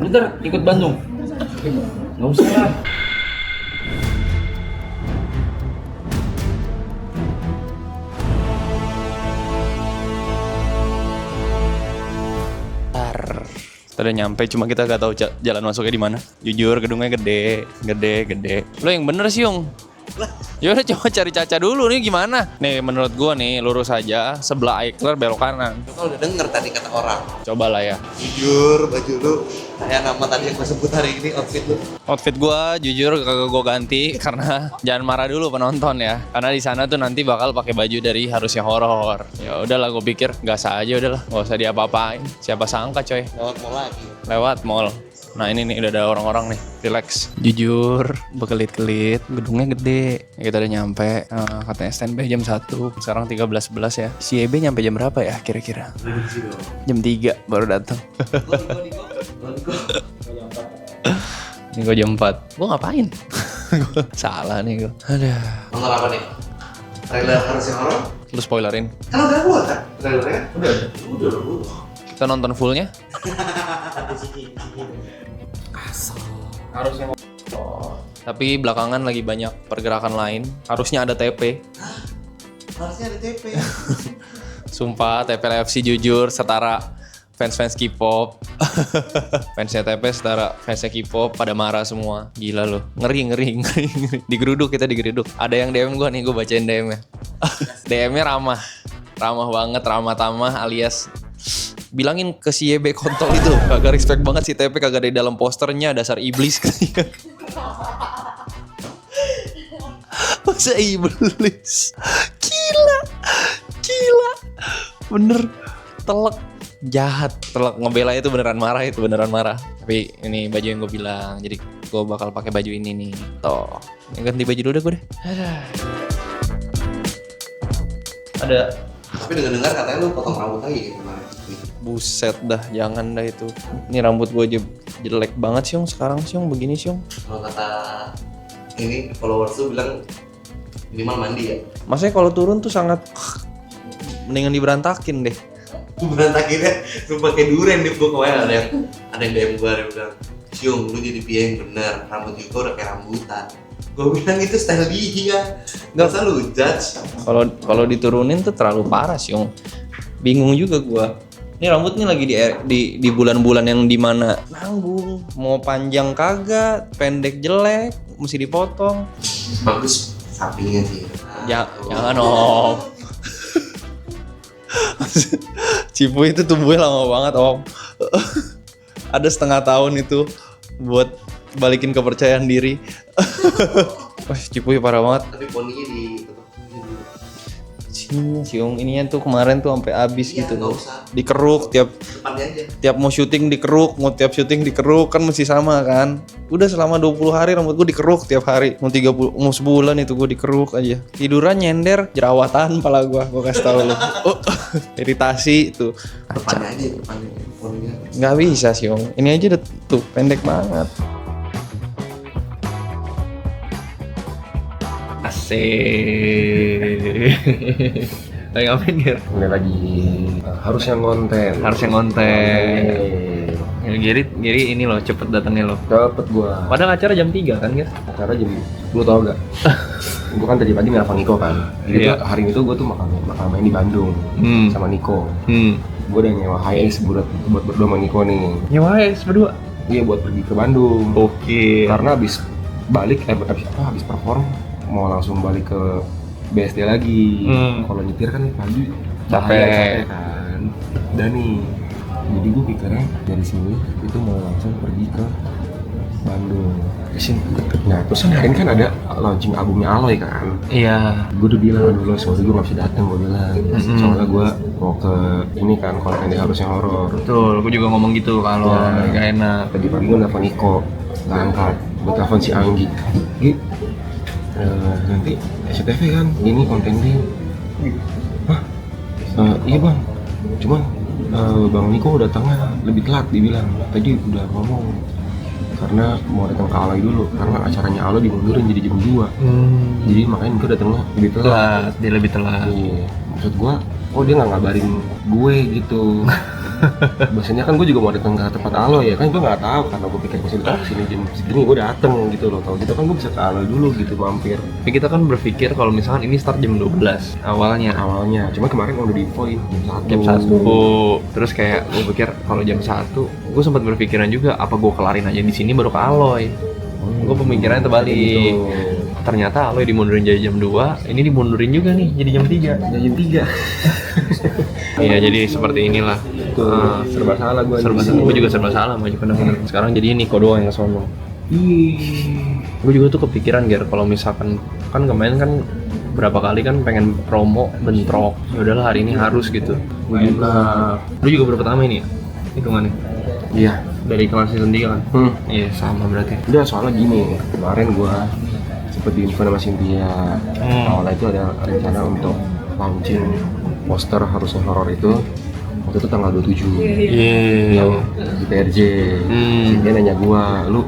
Bentar, ikut Bandung. Nggak usah lah. Kita udah nyampe, cuma kita gak tahu jalan masuknya di mana. Jujur gedungnya gede. Lo yang bener sih, Yung. Ya udah coba cari Caca dulu nih gimana. Nih menurut gua nih lurus aja sebelah Eichler belok kanan. Lu udah denger tadi kata orang. Cobalah ya. Jujur baju lu kayak nama tadi yang gue sebut hari ini outfit lu. Outfit gua jujur kagak gua ganti karena jangan marah dulu penonton ya. Karena di sana tuh nanti bakal pakai baju dari Harusnya Horor. Ya udahlah gua pikir gas aja udahlah, enggak usah diapa-apain. Siapa sangka coy. Lewat mall lagi. Lewat mall. Nah ini nih udah ada orang-orang nih, relax. Jujur, bekelit-kelit, gedungnya gede. Kita udah nyampe, katanya standby jam 1. Sekarang 13.11 ya. Si EB nyampe jam berapa ya kira-kira? Jam 3 baru datang. Ini gue jam 4. Gue ngapain? Salah nih gue. Aduh. Nonton apa nih? Trailer Harusnya Horor? Lu spoilerin. Kan udah buat kan? Trailernya? Udah. Kita nonton fullnya. Harusnya Tapi belakangan lagi banyak pergerakan lain. Harusnya ada TP. Harusnya ada TP. Sumpah TP LFC jujur setara fans-fans K-pop. Fansnya TP setara fansnya K-pop pada marah semua. Gila loh. Ngeri. Digeruduk, kita digeruduk. Ada yang DM gue nih, gue bacain DM-nya. DM-nya ramah banget, ramah tamah alias bilangin ke si YB kontol itu kagak respect banget si TP, kagak ada di dalam posternya, dasar iblis. Masa iblis? Gila bener, telek jahat, telek ngebela itu beneran marah. Tapi ini baju yang gue bilang, jadi gue bakal pakai baju ini nih. Toh ganti baju dulu deh gue deh. Ada. Tapi dengar katanya lu potong rambut lagi kemarin. Buset dah, jangan dah itu. Ini rambut gue aja jelek banget sih, Yung. Sekarang sih, Yung, begini sih, Yung. Kalau kata ini followers tuh bilang minimal mandi ya. Maksudnya kalau turun tuh sangat mendingan diberantakin deh. Berantakinnya sumpah kayak duren di gue kemarin ada yang DM gue ada yang bilang, Siung lu jadi pia yang bener, rambut juga udah kayak rambutan. Gue bilang itu style dia, nggak usah lu judge. Kalau diturunin tuh terlalu parah sih, Yung. Bingung juga gue. Ini rambut nih lagi di bulan-bulan yang dimana nanggung, mau panjang kagak, pendek jelek, mesti dipotong. Bagus sampingnya sih. Jangan Om. Cipu itu tumbuhnya lama banget Om. Ada setengah tahun itu buat balikin kepercayaan diri. Wah, Cipu parah banget. Tapi poninya di Siung ininya tuh kemarin tuh sampai habis iya, gitu tuh. Dikeruk depannya aja. tiap mau syuting dikeruk, mau tiap syuting dikeruk, kan mesti sama kan. Udah selama 20 hari rambut gue dikeruk tiap hari. Mau 30 mau sebulan itu gue dikeruk aja. Tiduran nyender, jerawatan pala gue kasih tahu lu. Oh, iritasi itu. Depannya aja poninya. Nggak bisa Siung. Ini aja udah tuh pendek banget. Asik. Lagi ngapain Gir? Ini lagi harusnya ngonten. Giri ini loh cepet datangnya loh. Dapet gua. Padahal acara jam 3 kan Gir? Acara jam, lu tau gak? Gua kan tadi pagi nelfon Niko kan. Jadi Iya. hari itu gua tuh makan main di Bandung sama Niko. Gua udah nyewa HX buat berdua sama Niko nih. Nyewa berdua? Iya buat pergi ke Bandung. Oke. Karena abis perform mau langsung balik ke BSD lagi. Kalau nyetir kan pagi Capek kan. Dan nih, jadi gue pikirnya dari sini itu mau langsung pergi ke Bandung. Nah terus kemarin kan ada launching albumnya Aloy kan. Iya. Gue udah bilang dulu sorry gue gak bisa datang, gue bilang. Soalnya gue mau ke ini kan konten di Harusnya Horor. Betul, aku juga ngomong gitu kalau gak enak. Tadi pagi gue nelfon Niko, gak angkat. Gue telepon si Anggi. Nanti SCTV kan, ini konten dia. Hah? Iya bang, cuman Bang Niko datangnya lebih telat dibilang. Tadi udah ngomong karena mau datang ke Aloy dulu, karena acaranya Aloy dimundurin jadi jam 2. Jadi makanya Niko datangnya lebih telat. Dia lebih telat. Iya, maksud gua, oh dia nggak ngabarin gue gitu. Biasanya kan gue juga mau datang ke tempat Aloy ya kan, gue nggak tahu karena gue pikir kesini jam segini gue dateng gitu loh. Tahu gitu kan gue bisa ke Aloy dulu gitu mampir. Tapi kita kan berpikir kalau misalkan ini start jam 12 awalnya. Cuma kemarin udah diinfoin Jam 1. Terus kayak gue pikir kalau jam 1, gue sempat berpikiran juga apa gue kelarin aja di sini baru ke Aloy. Gue pemikirannya terbalik. Gitu. Ternyata Aloy dimundurin jadi jam 2, ini dimundurin juga nih jadi jam 3. Jam 3. Iya, jadi seperti inilah. Serba salah gue. Gue juga serba salah maju bener-bener. Sekarang jadi ini Niko doang yang kesono. Gue juga tuh kepikiran Ger, kalau misalkan kan kemarin kan berapa kali kan pengen promo bentrok. Ya udahlah hari ini harus gitu. Lu juga baru pertama ini ya? Hitungannya. Iya. Dari kelas season 3 kan? Iya, sama berarti. Udah soalnya gini, kemarin gue seperti info sama Cynthia. Awalnya itu ada rencana untuk launching poster harusnya horor itu waktu itu tanggal 27 yang di PRJ. Cynthia nanya gue, lu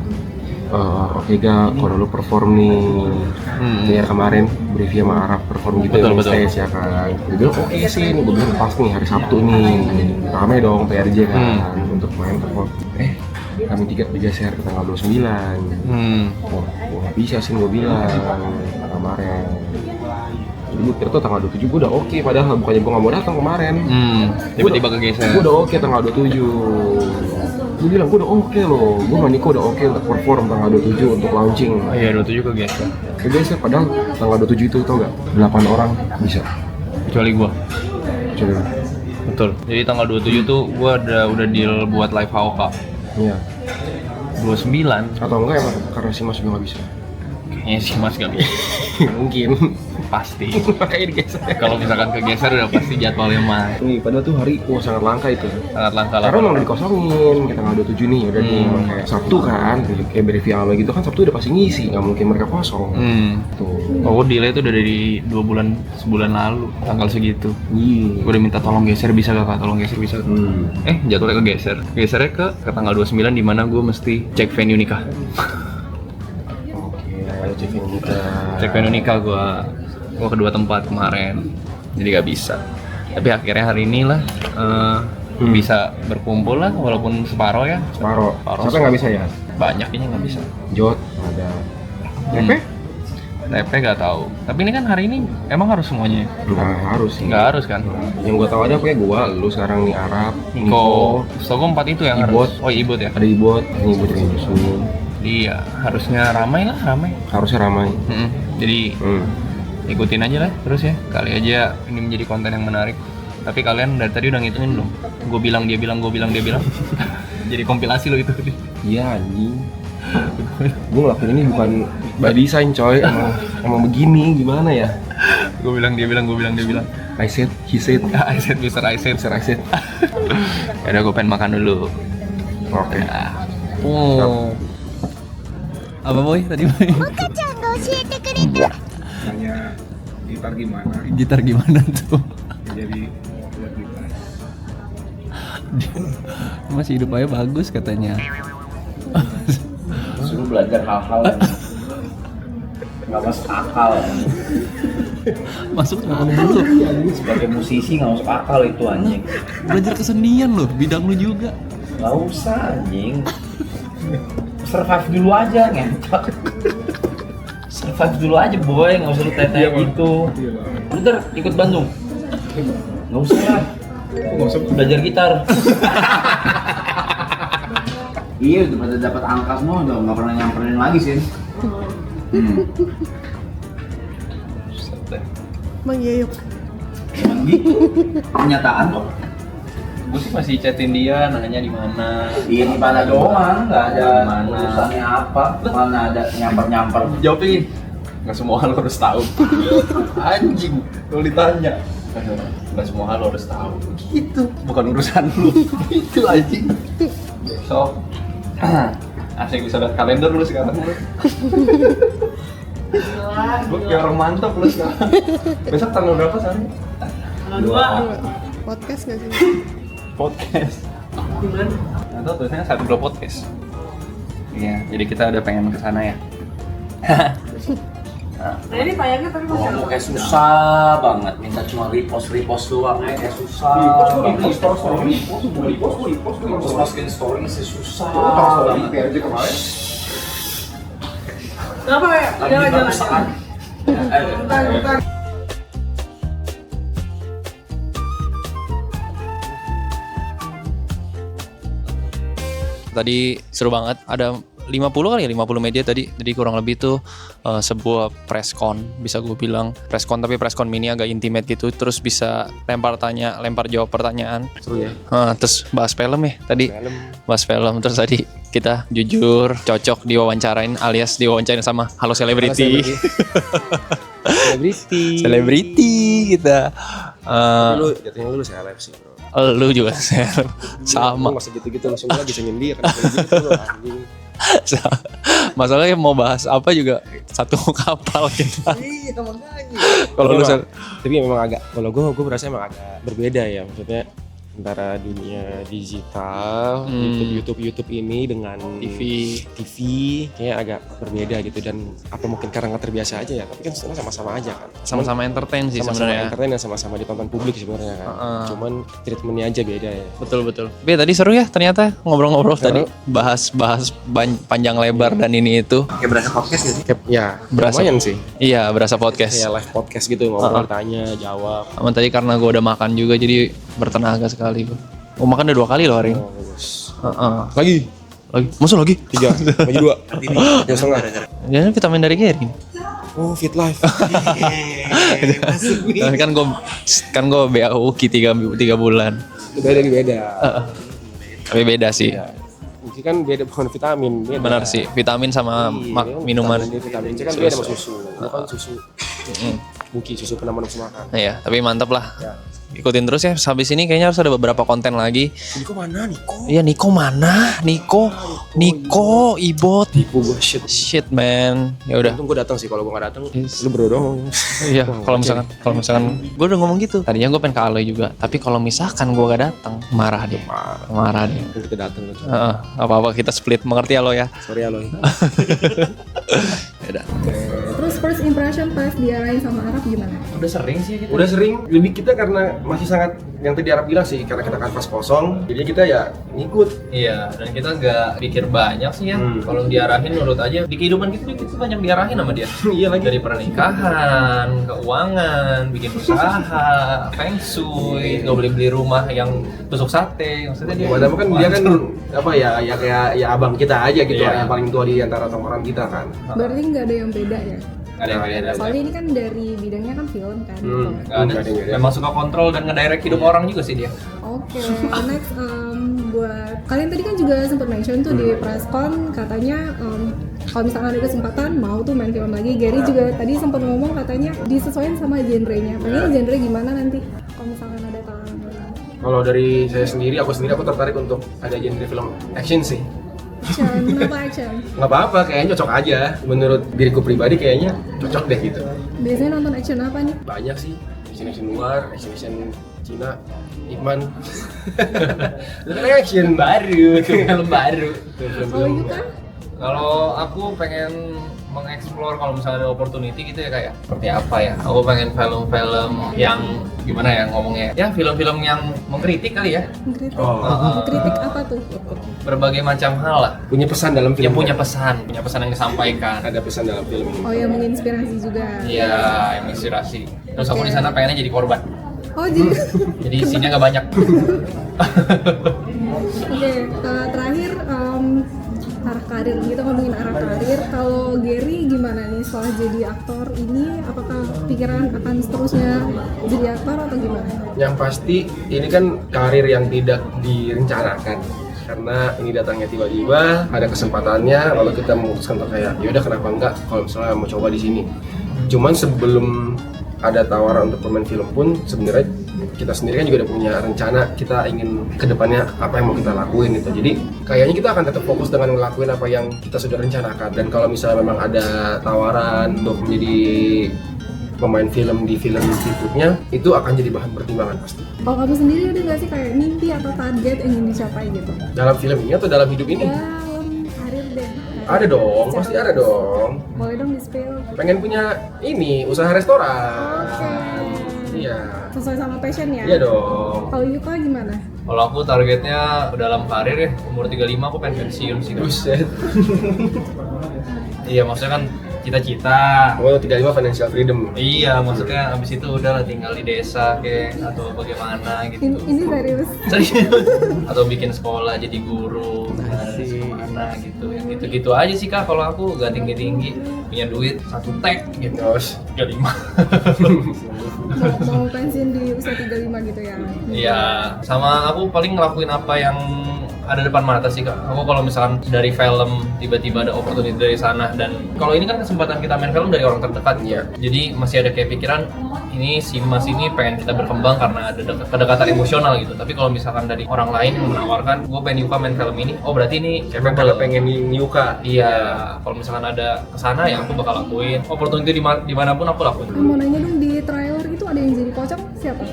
oke gak kalau lu perform nih kayak kemarin Brevia sama Arab perform gitu betul, di stage ya kan. Gue bilang oke sih, gue bilang pas nih hari Sabtu nih rame dong PRJ kan untuk main perform. Kami tiket digeser ke tanggal 29. Oh, gue gak bisa sih gue bilang kemarin. Jadi gue kira tuh tanggal 27 gue udah oke, padahal bukannya gue gak mau datang kemarin. Tiba-tiba kegeser. Gue udah oke tanggal 27. Gue bilang gue udah oke loh, gue sama Niko udah oke untuk perform tanggal 27 untuk launching. Oh iya, 27 kegeser. Kegeser padahal tanggal 27 itu tau gak? 8 orang bisa. Kecuali gua. Coba. Betul. Jadi tanggal 27 tuh gua udah deal buat live AOK. Iya. 29 Atau enggak emang karena si Mas juga gak bisa? kayaknya sih Mas gak bisa. Mungkin. Pasti. Makanya digeser. Kalau misalkan kegeser udah pasti jadwalnya Mas. Nih, padahal tuh hari sangat langka itu. Sangat langka lah. Karena emang udah dikosongin, kita tanggal 27 nih, udah nih emang kayak Sabtu kan, kayak Brevia Aloy gitu kan Sabtu udah pasti ngisi, nggak mungkin mereka kosong. Tuh. Oh, delay itu udah dari 2 bulan, sebulan lalu, tanggal segitu. Iya. Gue udah minta tolong geser bisa gak Kak? Tolong geser bisa. Jadwalnya kegeser. Gesernya ke tanggal 29 di mana gue mesti cek venue nikah. Oke, cek venue nikah. Cek venue nikah gue kedua tempat kemarin. Jadi gak bisa. Tapi akhirnya hari ini lah bisa berkumpul lah walaupun separoh ya. Separoh. Siapa yang nggak bisa ya? Banyak kayaknya nggak bisa. Jot ada. TP? TP gak tahu. Tapi ini kan hari ini emang harus semuanya. Nggak harus sih. Nggak harus kan? Yang gua tahu aja kayak gua, lu sekarang nih Arab, Niko, Stogo 4 itu yang Ibot. harus. Oh Ibot ya. ada Ibot, ini Ibot yang nyusul. Iya, harusnya ramai lah, ramai. Harusnya ramai. Jadi ikutin aja lah terus ya. Kali aja ini menjadi konten yang menarik. Tapi kalian dari tadi udah ngitungin belum? Gue bilang dia bilang, gue bilang dia bilang. Jadi kompilasi lo itu. Iya anjing. Gue ngelakuin ini bukan by design coy, emang begini gimana ya? Gue bilang dia bilang, gue bilang dia bilang. I said, he said, I said, Mr. I said. Yaudah gue pengen makan dulu. Oke. Oh. Apa boy tadi boy? Tanya gitar gimana? Gitar gimana tuh? Jadi Masih hidup aja bagus katanya. Suruh belajar hal-hal yang nggak masuk akal. Masuk apa dulu? Sebagai musisi nggak masuk akal itu anjing. Belajar kesenian loh, bidang lu juga. Nggak usah anjing. Survive dulu aja ngentot. Survive dulu aja boy, nggak usah lu tete gitu. Lu ntar ikut Bandung. Nggak usah lah. Belajar gitar. Iya, udah pada dapat angka semua, udah nggak pernah nyamperin lagi sih. Emang iya yuk. Emang gitu. Kenyataan kok. Gue sih masih chatin dia, nanya di mana. Iya di mana doang, nggak ada urusannya apa. Mana ada nyamper-nyamper. Jawabin. Nggak semua hal lo harus tahu. Anjing, lo ditanya. Nggak semua hal lo harus tahu. Gitu, bukan urusan lu. Itu anjing. So, asik bisa lihat kalender lu sekarang. Gue kayak orang mantap lu sekarang. Besok tanggal berapa sekarang? Dua. Podcast nggak sih? Podcast. Gimana? Nggak tahu tulisannya 1 podcast. Iya, jadi kita udah pengen ke sana ya. Nah ini tayangnya tapi masih Ngomong kayak susah banget, minta cuma repost doang kayak susah. Repost masukin story sih susah. Kenapa ya? Lagi bagusan. Bentar. Tadi seru banget, ada 50 kali ya, 50 media tadi. Jadi kurang lebih tuh sebuah press con, bisa gue bilang press con, tapi press con mini agak intimate gitu. Terus bisa lempar jawab pertanyaan. Seru ya. Terus bahas film ya tadi. Bahas film, terus tadi kita jujur cocok diwawancarain alias diwawancarain sama Halo Selebriti. Selebriti kita. Lu jatuhnya lu seleb sih bro. Lu juga seleb. Sama. Masa gitu-gitu langsung lagi bisa nyindir kan gitu lu anjing. Masalahnya mau bahas apa juga satu kapal kita. Iya makanya. Kalau lu Tapi memang agak, kalau gue berasa emang agak berbeda ya, maksudnya antara dunia digital, YouTube ini dengan TV kayaknya agak berbeda gitu. Dan apa mungkin karena nggak terbiasa aja ya, tapi kan sebenarnya sama-sama aja kan, sama-sama entertain sih sama-sama sebenarnya. entertain dan sama-sama ditonton publik sebenarnya kan. Cuman treatmentnya aja beda ya. Betul. Tapi tadi seru ya ternyata ngobrol-ngobrol tadi, bahas panjang lebar dan ini itu. Kayak berasa podcast gak sih? Ya, Berasa. lumayan sih. Iya, berasa podcast. Kayak live podcast gitu, ngobrol, tanya, jawab. Sama tadi karena gue udah makan juga jadi bertenaga sekali gue. Makan udah 2 kali loh hari ini. Oh, bagus. Lagi? Masa lagi? 3, bagi 2. Yang setengah. Jangan vitamin dari Gary. Oh, fit life. kan gue BAU UKI 3 bulan. Beda. Tapi beda sih. Mungkin kan beda, bukan vitamin, beda. Benar sih, vitamin sama minuman. Vitamin C kan beda sama susu. Itu kan susu. Buki, susu penambah nafsu makan. Iya, tapi mantap lah. Ya. Ikutin terus ya. Habis ini kayaknya harus ada beberapa konten lagi. Niko mana, Niko? Iya, Niko mana? Niko, Ibot. Tipu gue Shit man. Ya udah. Untung gue datang sih, kalau gue nggak datang, Yes. lu berdua dong. Iya, kalau misalkan gue udah ngomong gitu. Tadinya gue pengen ke Aloy juga, tapi kalau misalkan gue gak datang, marah dia. Kita datang. Apa-apa kita split, mengerti ya lo ya? Sorry ya lo. Yaudah. Terus first impression pas diarahin sama Arab gimana? Udah sering sih gitu. Udah sering, lebih kita karena masih sangat yang tadi Arab bilang sih, karena kita kanvas kosong, jadi kita ya ngikut. Iya, dan kita nggak pikir banyak sih ya. Kalau diarahin menurut aja di kehidupan kita banyak diarahin sama dia. Iya lagi. Dari pernikahan, keuangan, bikin usaha, feng shui, nggak boleh beli rumah yang tusuk sate. Maksudnya dia. Padahal kan dia kan apa ya kayak ya abang kita aja gitu, Iya. yang paling tua di antara tongkrongan kita kan. Berarti nggak ada yang beda ya? Ada yang beda. Soalnya ini kan dari bidangnya kan film kan. Nggak ada. Memang suka kontrol dan ngedirect hidup orang juga sih dia. Oke, next buat kalian tadi kan juga sempat mention tuh di presscon katanya kalau misalkan ada kesempatan mau tuh main film lagi. Gary juga tadi sempat ngomong katanya disesuaikan sama genrenya. Pengen genre gimana nanti kalau misalkan ada tawaran? Kalau dari aku sendiri aku tertarik untuk ada genre film action sih. Action, kenapa action? Nggak apa-apa, kayaknya cocok aja. Menurut diriku pribadi kayaknya cocok deh gitu. Biasanya nonton action apa nih? Banyak sih, action luar, action Cina, Iqman. Itu kan action Film baru. Kalau Yuka? Kalau aku pengen mengeksplor kalau misalnya ada opportunity gitu ya kayak seperti apa ya. Aku pengen film-film yang gimana ya ngomongnya. Ya film-film yang mengkritik kali ya. Kritik. Oh. Kritik apa tuh? Berbagai macam hal lah. Punya pesan dalam film. Yang punya pesan yang disampaikan. Ada pesan dalam film ini. Oh yang menginspirasi juga. Iya, yang inspirasi. Terus aku di sana pengennya jadi korban. Oh jadi. Jadi isinya nggak banyak. Oke, terakhir arah karir, kita ngomongin arah karir. Kalau Gary gimana nih setelah jadi aktor ini, apakah pikiran akan seterusnya jadi aktor atau gimana? Yang pasti ini kan karir yang tidak direncanakan, karena ini datangnya tiba-tiba, ada kesempatannya, lalu kita memutuskan untuk kayak yaudah kenapa enggak kalau misalnya mau coba di sini. Cuman sebelum ada tawaran untuk pemain film pun sebenarnya kita sendiri kan juga udah punya rencana, kita ingin kedepannya apa yang mau kita lakuin gitu. Jadi kayaknya kita akan tetap fokus dengan ngelakuin apa yang kita sudah rencanakan. Dan kalau misalnya memang ada tawaran untuk menjadi pemain film di film berikutnya, itu akan jadi bahan pertimbangan pasti. Kalau kamu sendiri ada nggak sih kayak mimpi atau target yang ingin dicapai gitu? Dalam film ini atau dalam hidup ini? Dalam karir deh. Ada dong, pasti ada dong. Boleh dong di-spill. Pengen punya ini, usaha restoran. Oke. Iya. Sesuai sama passion ya? Iya dong. Kalau Yuka gimana? Kalau aku targetnya dalam karir ya, umur 35 aku pengen pensiun sih. Buset. Iya, maksudnya kan cita-cita. Oh, 35 financial freedom. Iya, maksudnya abis itu udah lah tinggal di desa kayak atau bagaimana gitu. Ini serius. Serius. Atau bikin sekolah jadi guru mana gitu. Yang gitu-gitu aja sih Kak, kalau aku gak tinggi-tinggi, punya duit satu tek gitu. Terus 35. Mau pensiun di usia 35 gitu ya? Iya, sama aku paling ngelakuin apa yang ada depan mata sih Kak. Aku kalau misalkan dari film tiba-tiba ada opportunity dari sana, dan kalau ini kan kesempatan kita main film dari orang terdekat ya. Jadi masih ada kayak pikiran ini si Mas ini pengen kita berkembang karena ada kedekatan emosional gitu. Tapi kalau misalkan dari orang lain yang menawarkan, gue pengen Yuka main film ini, oh berarti ini emang kalau pengen Yuka. Iya, kalau misalkan ada kesana ya aku bakal lakuin. Opportunity dimanapun aku lakuin. Mau nanya dong, di trailer itu ada yang jadi pocong siapa?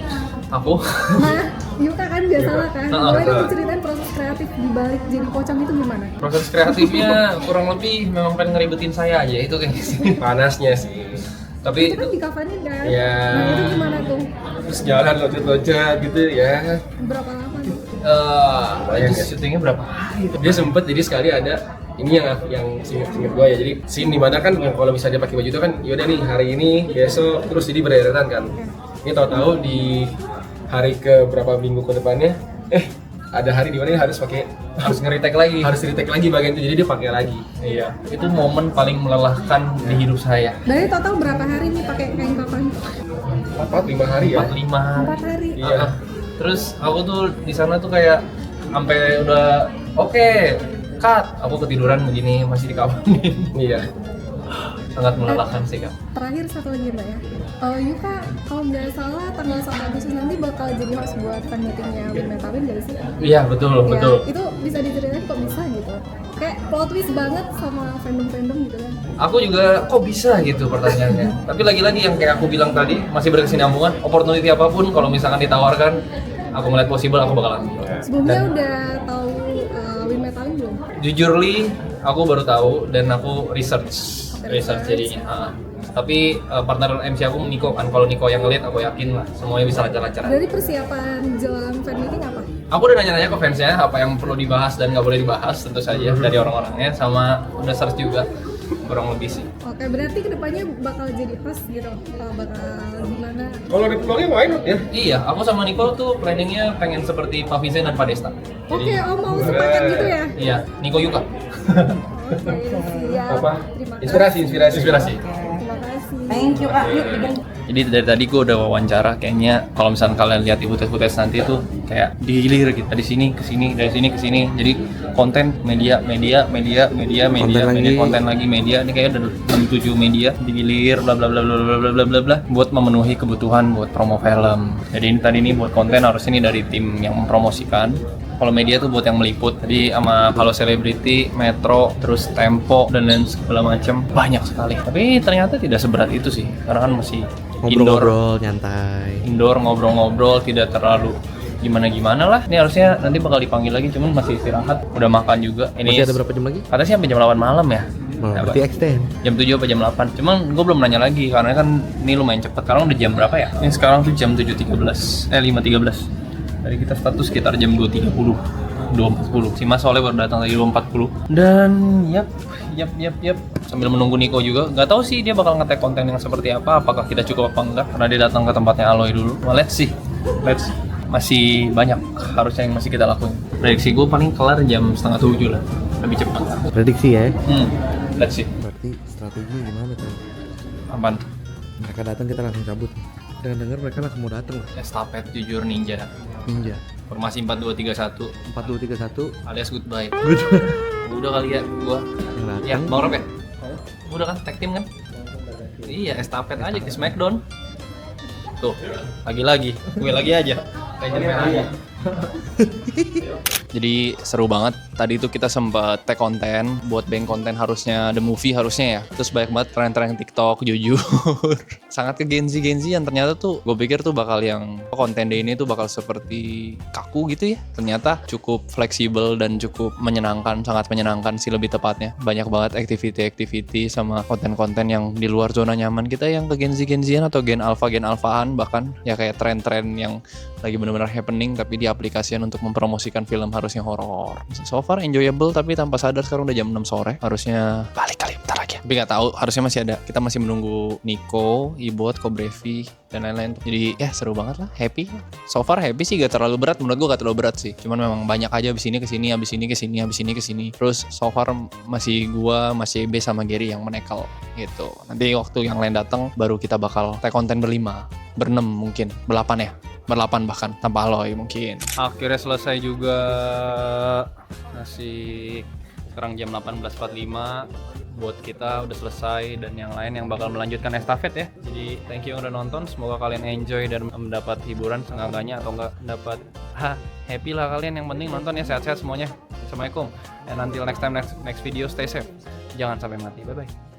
Aku Nah, Yuka kan biasalah kan. Heeh. Boleh dong ceritain proses kreatif di balik jadi pocong itu gimana? proses kreatifnya kurang lebih memang pengen ngeribetin saya aja itu kayak gitu. Panasnya sih. Tapi Itu kan dikafanin kan? Iya. Nah itu gimana tuh? Terus jalan loncat-loncat gitu ya. Berapa lama tuh? Bayang itu ya. syutingnya berapa hari itu? Dia sempet jadi sekali ada ini yang singkat gue ya, jadi scene dimana kan kalau misalnya dia pakai baju itu kan yaudah nih hari ini besok terus jadi bereretan kan. Ini tahu-tahu di hari ke berapa minggu ke depannya ada hari di mana dia harus Nge-retake lagi. harus retake lagi bagian itu, jadi dia pakai lagi. Iya, itu momen paling melelahkan di hidup saya. Dari total berapa hari nih pakai kain kafan? 4-5 hari ya. 45. 4 hari. Iya. Terus aku tuh di sana tuh kayak sampai udah oke, cut. Aku ketiduran begini masih dikabarin. Iya. Sangat melelahkan sih Kak. Terakhir satu lagi Mbak ya. Yuka kalau nggak salah tanggal 1 Agustus nanti bakal jadi host buat fan meetingnya Win Metawin nggak sih? Iya betul Ya, betul. itu bisa diceritain kok bisa gitu. Kayak plot twist banget sama fandom gitu kan. Aku juga kok bisa gitu pertanyaannya. Tapi lagi-lagi yang kayak aku bilang tadi masih berkesinambungan. Opportunity apapun kalau misalkan ditawarkan, aku ngeliat possible aku bakal ambil. Sebelumnya udah tahu Win Metawin belum? Jujurly, aku baru tahu dan aku research jadinya. Tapi partner MC aku Niko kan, kalau Niko yang ngelit aku yakin lah semuanya bisa lancar-lancar. Dari persiapan jelang fan meeting apa? Aku udah nanya-nanya ke fansnya apa yang perlu dibahas dan nggak boleh dibahas tentu saja dari orang-orangnya, sama udah search juga kurang lebih sih. Oke, berarti kedepannya bakal jadi host gitu? Bakal gimana? Kalau ada peluangnya why not ya? Iya, aku sama Niko tuh planningnya pengen seperti Pak Vincent dan Pak Desta. Oke, mau sepakat gitu ya? Iya, Niko Yuka. Oke, siap. Apa? Terima kasih. Inspirasi. Terima kasih. Thank you Kak, yuk pegang. Jadi dari tadi gue udah wawancara, kayaknya kalau misalnya kalian lihat di footage nanti tuh kayak digilir gitu, dari sini ke sini, dari sini ke sini. Jadi konten media, konten lagi media. Ini kayaknya ada 6-7 media digilir bla bla bla bla bla bla bla bla bla buat memenuhi kebutuhan buat promo film. Jadi ini tadi nih buat konten harus ini dari tim yang mempromosikan. Kalau media tuh buat yang meliput, jadi sama Halo Celebrity, Metro, terus Tempo dan lain segala macam, banyak sekali. Tapi ternyata tidak seberat itu sih, karena kan masih ngobrol-ngobrol nyantai. indoor ngobrol-ngobrol, tidak terlalu gimana-gimana lah. Ini harusnya nanti bakal dipanggil lagi, cuman masih istirahat, udah makan juga. Ini Masih ada berapa jam lagi? katanya sih sampai jam 8 malam ya. Oh, Ya, berarti Pak. extend. Jam 7 apa jam 8. Cuman gue belum nanya lagi karena kan ini lumayan cepet. Sekarang udah jam berapa ya? Ini sekarang tuh jam 7.13. 5.13. Dari kita status sekitar jam 2.30. 2.40. Si Mas soalnya baru datang tadi 2.40. Dan yap. Sambil menunggu Niko juga. Nggak tahu sih dia bakal nge-tag konten yang seperti apa. Apakah kita cukup apa enggak? Karena dia datang ke tempatnya Aloy dulu. Well, let's see. Masih banyak harusnya yang masih kita lakuin. Prediksi gue paling kelar jam 6:30 lah. Lebih cepat. Prediksi ya. Let's see. Berarti strategi gimana tuh? Apaan? Mereka datang kita langsung cabut. Dengar mereka langsung mau datang. Estafet jujur ninja. Ninja. Formasi 4-2-3-1 4-2-3-1 alias goodbye. Udah kali ya gua. yang datang. Ya, Bang Rob ya? Udah kan tag team kan? Iya, estafet aja ke Smackdown. Tuh, lagi-lagi. Gue lagi aja. Kayaknya main aja. Jadi seru banget Tadi itu kita sempat tag konten buat bank konten harusnya The Movie harusnya ya. Terus banyak banget tren-tren TikTok jujur. Sangat ke Gen Z yang ternyata tuh gue pikir tuh bakal yang konten day ini tuh bakal seperti kaku gitu ya. Ternyata cukup fleksibel dan cukup menyenangkan, sangat menyenangkan sih lebih tepatnya. Banyak banget activity sama konten-konten yang di luar zona nyaman kita yang ke Gen Z-an atau Gen Alphaan bahkan ya kayak tren-tren yang lagi benar-benar happening tapi diaplikasikan untuk mempromosikan film harusnya horor. So far enjoyable tapi tanpa sadar sekarang udah jam 6 sore. Harusnya balik kali bentar lagi. Tapi nggak tahu, harusnya masih ada. Kita masih menunggu Nico, Ibot, Kobrevi dan lain-lain. Jadi ya seru banget lah, happy. So far happy sih, gak terlalu berat. Menurut gue gak terlalu berat sih. Cuman memang banyak aja abis ini kesini. Terus so far masih gua, masih Ebe sama Gary yang menekel gitu. Nanti waktu yang lain datang baru kita bakal tag konten berlima, berenam mungkin, berlapan ya. Berlapan bahkan tanpa Aloy mungkin. Akhirnya selesai juga. Masih sekarang jam 18.45. Buat kita udah selesai dan yang lain yang bakal melanjutkan estafet ya. Jadi thank you yang udah nonton. Semoga kalian enjoy dan mendapat hiburan seenggaknya atau enggak dapat happy lah kalian. Yang penting nonton ya, sehat-sehat semuanya. Assalamualaikum. And until next time, next video, stay safe. Jangan sampai mati. Bye bye.